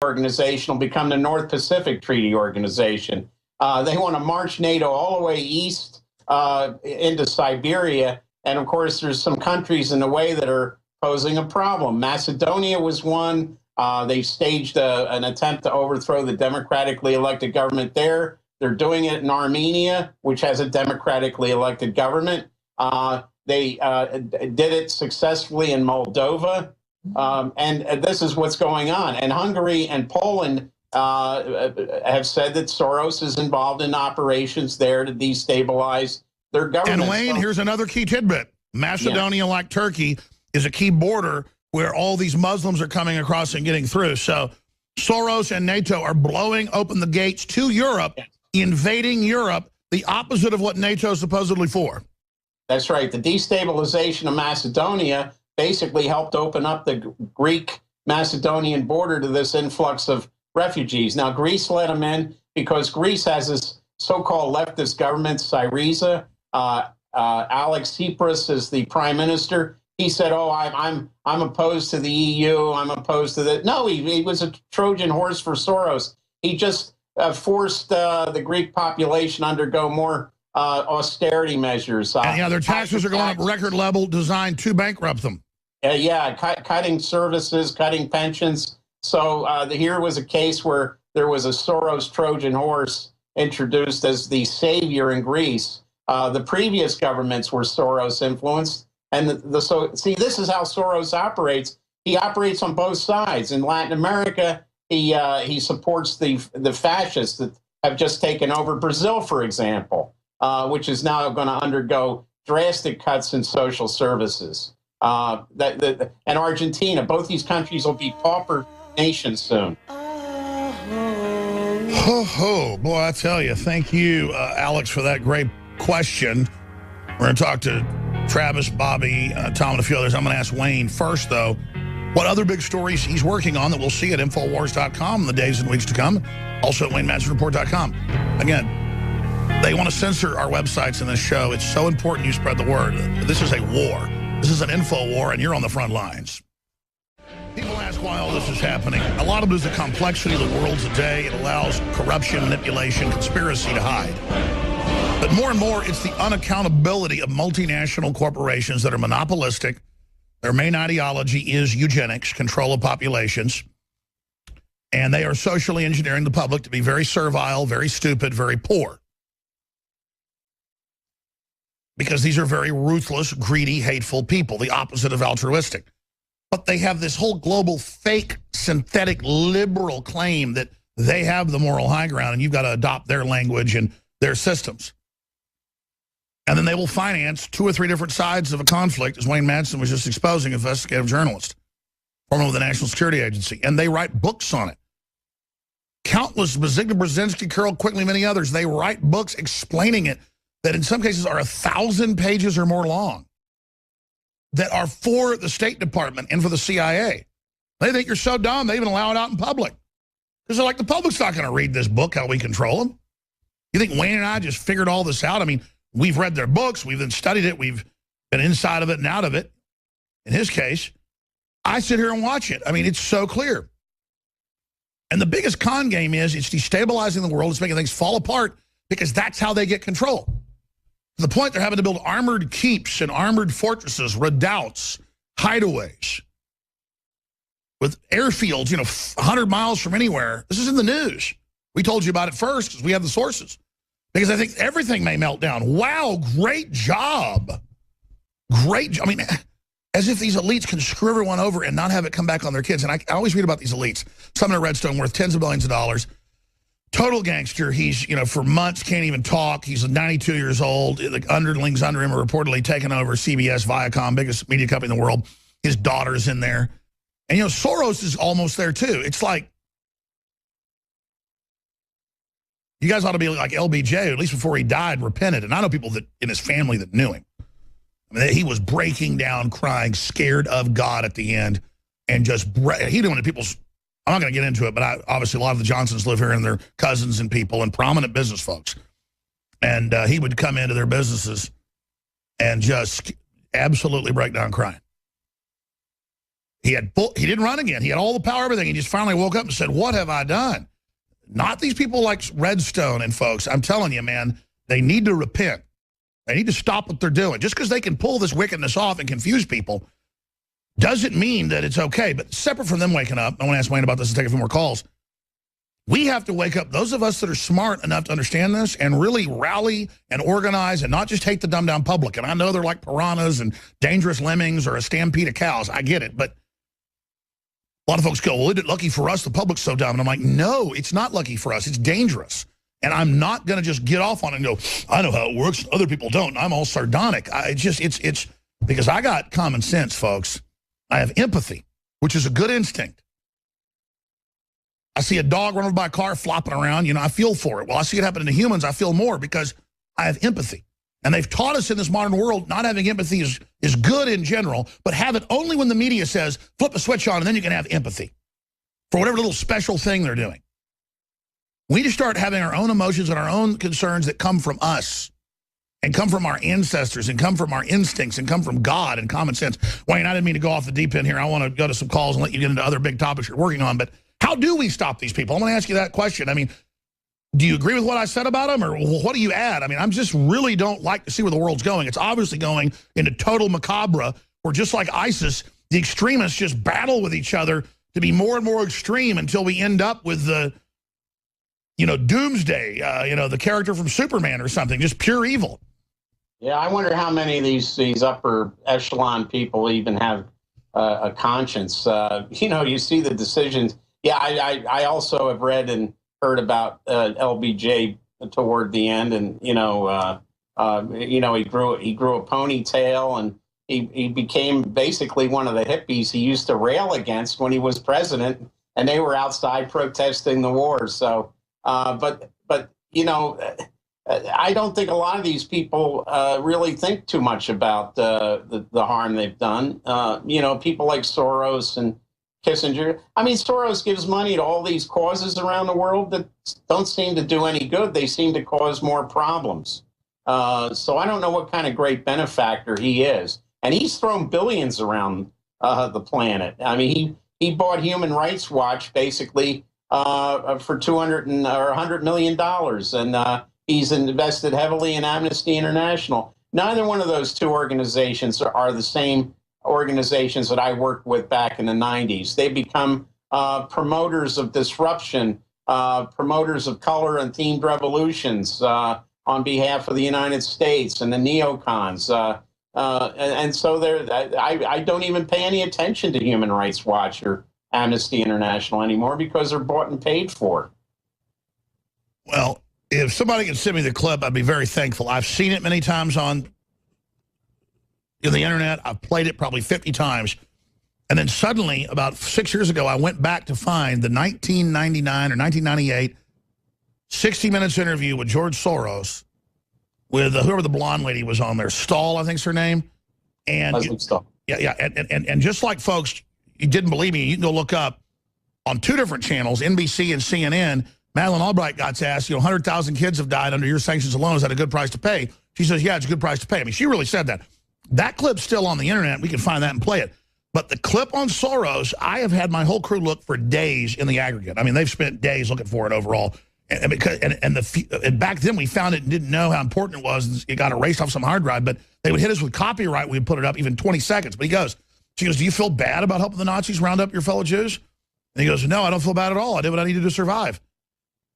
Organization will become the North Pacific Treaty Organization. They want to march NATO all the way east into Siberia. And of course, there's some countries in the way that are posing a problem. Macedonia was one. They staged an attempt to overthrow the democratically elected government there. They're doing it in Armenia, which has a democratically elected government. They did it successfully in Moldova. And this is what's going on. And Hungary and Poland have said that Soros is involved in operations there to destabilize their government. And Wayne, here's another key tidbit. Macedonia, like Turkey, is a key border where all these Muslims are coming across and getting through. So Soros and NATO are blowing open the gates to Europe, invading Europe, the opposite of what NATO is supposedly for. That's right. The destabilization of Macedonia basically helped open up the Greek-Macedonian border to this influx of refugees. Now, Greece let them in because Greece has this so-called leftist government, Syriza. Alex Tsipras is the prime minister. He said, "Oh, I'm opposed to the EU. I'm opposed to the." No, he was a Trojan horse for Soros. He just forced the Greek population to undergo more austerity measures. And their taxes are going up record level, designed to bankrupt them. Cutting services, cutting pensions. So here was a case where there was a Soros Trojan horse introduced as the savior in Greece. The previous governments were Soros influenced. And see, this is how Soros operates. He operates on both sides. In Latin America, he supports the fascists that have just taken over Brazil, for example, which is now going to undergo drastic cuts in social services. And Argentina, both these countries will be pauper nations soon. Boy, I tell you, thank you, Alex, for that great question. We're going to talk to Travis, Bobby, Tom, and a few others. I'm going to ask Wayne first, though, what other big stories he's working on that we'll see at Infowars.com in the days and weeks to come. Also at WayneMadsenReport.com. Again, they want to censor our websites in this show. It's so important you spread the word. This is a war. This is an info war, and you're on the front lines. People ask why all this is happening. A lot of it is the complexity of the world today. It allows corruption, manipulation, conspiracy to hide. But more and more, it's the unaccountability of multinational corporations that are monopolistic. Their main ideology is eugenics, control of populations. And they are socially engineering the public to be very servile, very stupid, very poor. Because these are very ruthless, greedy, hateful people, the opposite of altruistic. But they have this whole global fake, synthetic, liberal claim that they have the moral high ground and you've got to adopt their language and their systems. And then they will finance 2 or 3 different sides of a conflict, as Wayne Madsen was just exposing, investigative journalist, formerly of the National Security Agency. And they write books on it. Countless, Zygmunt Brzezinski, Carol Quigley, many others, they write books explaining it that in some cases are 1,000 pages or more long that are for the State Department and for the CIA. They think you're so dumb, they even allow it out in public. Because they're like, the public's not going to read this book, how we control them. You think Wayne and I just figured all this out? I mean, we've read their books, we've then studied it, we've been inside of it and out of it. In his case, I sit here and watch it. I mean, it's so clear. And the biggest con game is it's destabilizing the world, it's making things fall apart because that's how they get control. To the point they're having to build armored keeps and armored fortresses, redoubts, hideaways, with airfields, 100 miles from anywhere. This is in the news. We told you about it first because we have the sources. Because I think everything may melt down. Wow, great job. Great. I mean, as if these elites can screw everyone over and not have it come back on their kids. And I always read about these elites. Sumner Redstone worth tens of billions of dollars. Total gangster. He's, for months can't even talk. He's 92 years old. The underlings under him are reportedly taking over CBS, Viacom, biggest media company in the world. His daughter's in there. And, Soros is almost there, too. It's like, you guys ought to be like LBJ, at least before he died, repented. And I know people that in his family that knew him. I mean, he was breaking down, crying, scared of God at the end. And just, he doing it people's, I'm not going to get into it, but obviously a lot of the Johnsons live here and their cousins and people and prominent business folks. And he would come into their businesses and just absolutely break down crying. He didn't run again. He had all the power, everything. He just finally woke up and said, what have I done? Not these people like Redstone and folks. I'm telling you, man, they need to repent. They need to stop what they're doing. Just because they can pull this wickedness off and confuse people doesn't mean that it's okay. But separate from them waking up, I want to ask Wayne about this and take a few more calls. We have to wake up, those of us that are smart enough to understand this and really rally and organize and not just hate the dumbed down public. And I know they're like piranhas and dangerous lemmings or a stampede of cows. I get it. But a lot of folks go, well, isn't it lucky for us? The public's so dumb. And I'm like, no, it's not lucky for us. It's dangerous. And I'm not going to just get off on it and go, I know how it works. Other people don't. I'm all sardonic. It's because I got common sense, folks. I have empathy, which is a good instinct. I see a dog run over by a car flopping around, I feel for it. Well, I see it happen to humans, I feel more because I have empathy. And they've taught us in this modern world not having empathy is good in general, but have it only when the media says, flip a switch on and then you can have empathy for whatever little special thing they're doing. We need to start having our own emotions and our own concerns that come from us and come from our ancestors and come from our instincts and come from God and common sense. Wayne, I didn't mean to go off the deep end here. I want to go to some calls and let you get into other big topics you're working on, but how do we stop these people? I'm going to ask you that question. I mean, do you agree with what I said about them, or what do you add? I mean, I'm just really don't like to see where the world's going. It's obviously going into total macabre, where just like ISIS, the extremists just battle with each other to be more and more extreme until we end up with the, Doomsday, the character from Superman or something, just pure evil. Yeah, I wonder how many of these upper echelon people even have a conscience. You see the decisions. Yeah, I also have read and heard about LBJ toward the end, and he grew a ponytail, and he became basically one of the hippies he used to rail against when he was president, and they were outside protesting the war. So, but I don't think a lot of these people really think too much about the harm they've done. People like Soros and Kissinger. I mean, Soros gives money to all these causes around the world that don't seem to do any good. They seem to cause more problems. So I don't know what kind of great benefactor he is. And he's thrown billions around the planet. I mean, he bought Human Rights Watch basically for $100 million. And he's invested heavily in Amnesty International. Neither one of those two organizations are the same organizations that I worked with back in the 90s. They become promoters of disruption, promoters of color and themed revolutions on behalf of the United States and the neocons. And so I don't even pay any attention to Human Rights Watch or Amnesty International anymore because they're bought and paid for. Well, if somebody can send me the clip, I'd be very thankful. I've seen it many times on the internet. I've played it probably 50 times. And then suddenly, about 6 years ago, I went back to find the 1999 or 1998 60 Minutes interview with George Soros with whoever the blonde lady was on there. Stahl, I think's her name. And Stahl. Yeah. And just like folks, you didn't believe me, you can go look up on two different channels, NBC and CNN. Madeleine Albright got asked, 100,000 kids have died under your sanctions alone. Is that a good price to pay? She says, yeah, it's a good price to pay. I mean, she really said that. That clip's still on the internet. We can find that and play it. But the clip on Soros, I have had my whole crew look for days in the aggregate. I mean, they've spent days looking for it overall. And back then we found it and didn't know how important it was. It got erased off some hard drive, but they would hit us with copyright. We'd put it up even 20 seconds. But she goes, do you feel bad about helping the Nazis round up your fellow Jews? And he goes, no, I don't feel bad at all. I did what I needed to survive.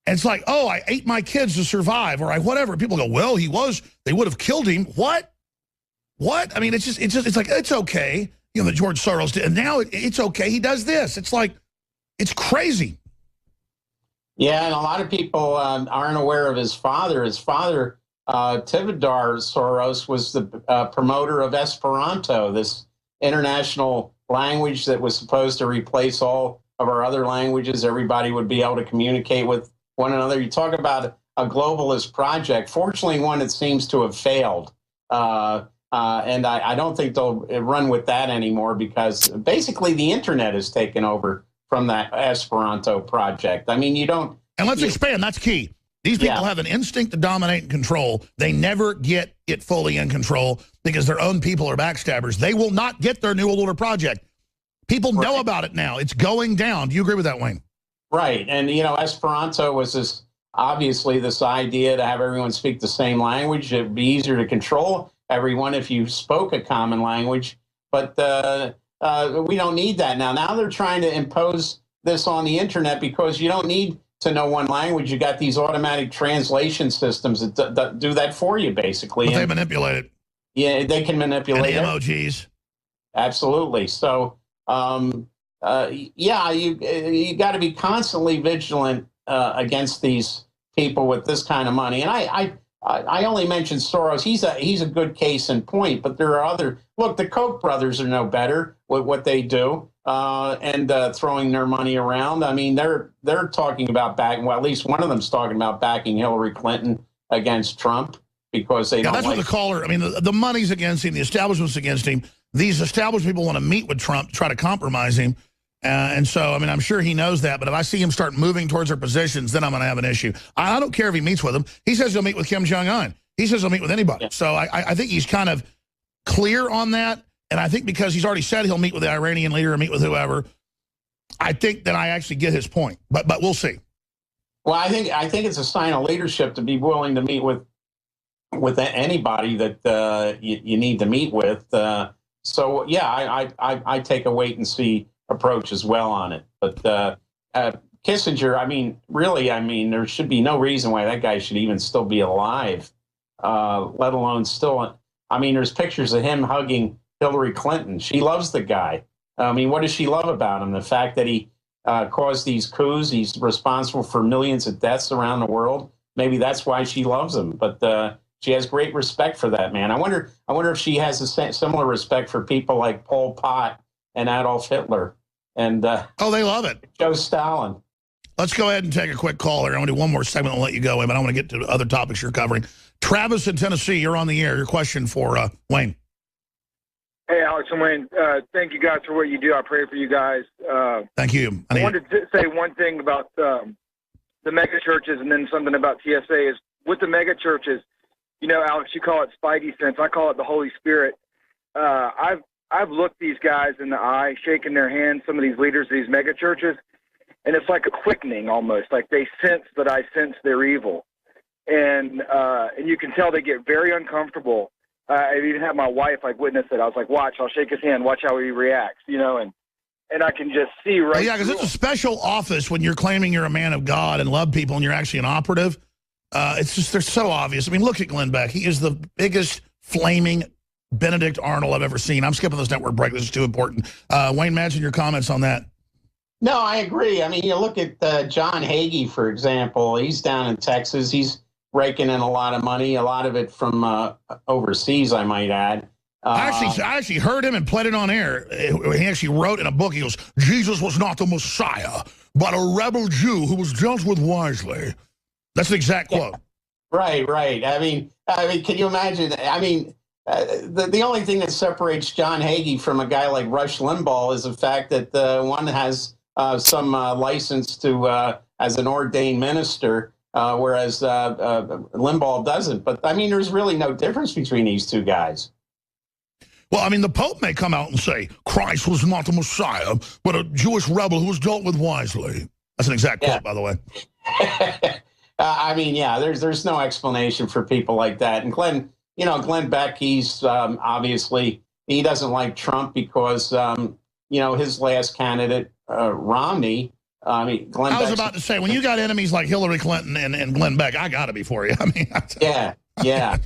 And it's like, oh, I ate my kids to survive, or whatever. People go, well, they would have killed him. What? I mean, it's like, it's okay. That George Soros did. And now it's okay. He does this. It's like, it's crazy. Yeah, and a lot of people aren't aware of his father. His father, Tivadar Soros, was the promoter of Esperanto, this international language that was supposed to replace all of our other languages. Everybody would be able to communicate with one another. You talk about a globalist project, fortunately one that seems to have failed. And I don't think they'll run with that anymore because basically the internet has taken over from that Esperanto project. I mean, And let's expand. That's key. These people have an instinct to dominate and control. They never get it fully in control because their own people are backstabbers. They will not get their New World Order project. People know about it now. It's going down. Do you agree with that, Wayne? Right. And, Esperanto was obviously this idea to have everyone speak the same language. It'd be easier to control everyone if you spoke a common language. But we don't need that now. Now they're trying to impose this on the internet because you don't need to know one language. You got these automatic translation systems that do that for you, basically. But they manipulate it. Yeah, they can manipulate and the emojis. Absolutely. So, yeah, you got to be constantly vigilant against these people with this kind of money. And I only mentioned Soros. He's a good case in point, but there are other. Look, the Koch brothers are no better with what they do and throwing their money around. I mean, they're talking about backing. Well, at least one of them's talking about backing Hillary Clinton against Trump because they don't. That's what the caller. I mean, the money's against him. The establishment's against him. These established people want to meet with Trump to try to compromise him. And so, I mean, I'm sure he knows that. But if I see him start moving towards their positions, then I'm going to have an issue. I don't care if he meets with them. He says he'll meet with Kim Jong-un. He says he'll meet with anybody. Yeah. So I think he's kind of clear on that. And I think because he's already said he'll meet with the Iranian leader or meet with whoever, I think that I actually get his point. But we'll see. Well, I think it's a sign of leadership to be willing to meet with anybody that you need to meet with. So, yeah, I take a wait and see approach as well on it. But Kissinger, I mean, really, there should be no reason why that guy should even still be alive, let alone still. I mean, there's pictures of him hugging Hillary Clinton. She loves the guy. I mean, what does she love about him? The fact that he caused these coups. He's responsible for millions of deaths around the world. Maybe that's why she loves him. But she has great respect for that man. I wonder if she has a similar respect for people like Pol Pot and Adolf Hitler and they love it. Joe Stalin. Let's go ahead and take a quick call here. I'm going to do one more segment and let you go, but I want to get to other topics you're covering. Travis in Tennessee, you're on the air. Your question for Wayne. Hey, Alex and Wayne. Thank you guys for what you do. I pray for you guys. Thank you. I wanted to say one thing about the mega churches and then something about TSA is with the mega churches. Alex, you call it Spidey sense. I call it the Holy Spirit. I've looked these guys in the eye, shaking their hands, some of these leaders of these mega churches, and it's like a quickening almost. Like they sense that I sense their evil. And you can tell they get very uncomfortable. I even had my wife witness it. I was like, watch, I'll shake his hand, watch how he reacts, and I can just see right. Yeah, because it's a special office when you're claiming you're a man of God and love people and you're actually an operative. It's just, they're so obvious. I mean, look at Glenn Beck. He is the biggest flaming Benedict Arnold I've ever seen. I'm skipping this network break. This is too important. Wayne Madsen, your comments on that. No, I agree. I mean, you look at John Hagee, for example. He's down in Texas. He's raking in a lot of money, a lot of it from overseas, I might add. I actually heard him and played it on air. He actually wrote in a book, he goes, Jesus was not the Messiah, but a rebel Jew who was dealt with wisely. That's the exact quote. Right. I mean, can you imagine? I mean, the only thing that separates John Hagee from a guy like Rush Limbaugh is the fact that one has some license to as an ordained minister, whereas Limbaugh doesn't. But I mean, there's really no difference between these two guys. Well, I mean, the Pope may come out and say Christ was not the Messiah, but a Jewish rebel who was dealt with wisely. That's an exact quote, by the way. I mean, yeah, there's no explanation for people like that. And Glenn Beck, he's obviously, he doesn't like Trump because, his last candidate, Romney, I mean, Glenn I was about to say, when you got enemies like Hillary Clinton and Glenn Beck, I got to be for you. I mean, yeah.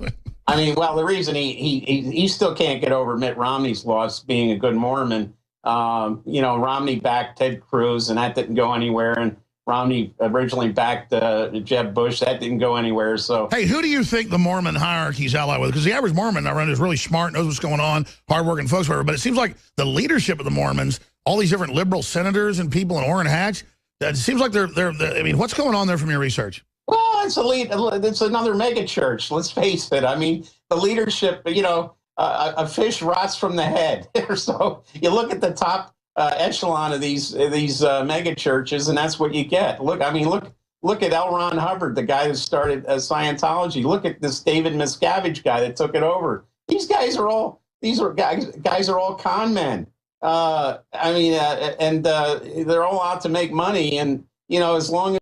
I mean, well, the reason he still can't get over Mitt Romney's loss being a good Mormon. Romney backed Ted Cruz, and that didn't go anywhere. And Romney originally backed Jeb Bush. That didn't go anywhere. So, hey, who do you think the Mormon hierarchy's allied with? Because the average Mormon around is really smart, knows what's going on, hardworking folks, whatever. But it seems like the leadership of the Mormons, all these different liberal senators and people in Orrin Hatch, it seems like they're. I mean, what's going on there from your research? Well, it's another mega church. Let's face it. I mean, the leadership. A fish rots from the head. So you look at the top echelon of these mega churches, and that's what you get. Look at L. Ron Hubbard, the guy who started Scientology. Look at this David Miscavige guy that took it over. These guys are all con men. I mean, and they're all out to make money. And, you know, as long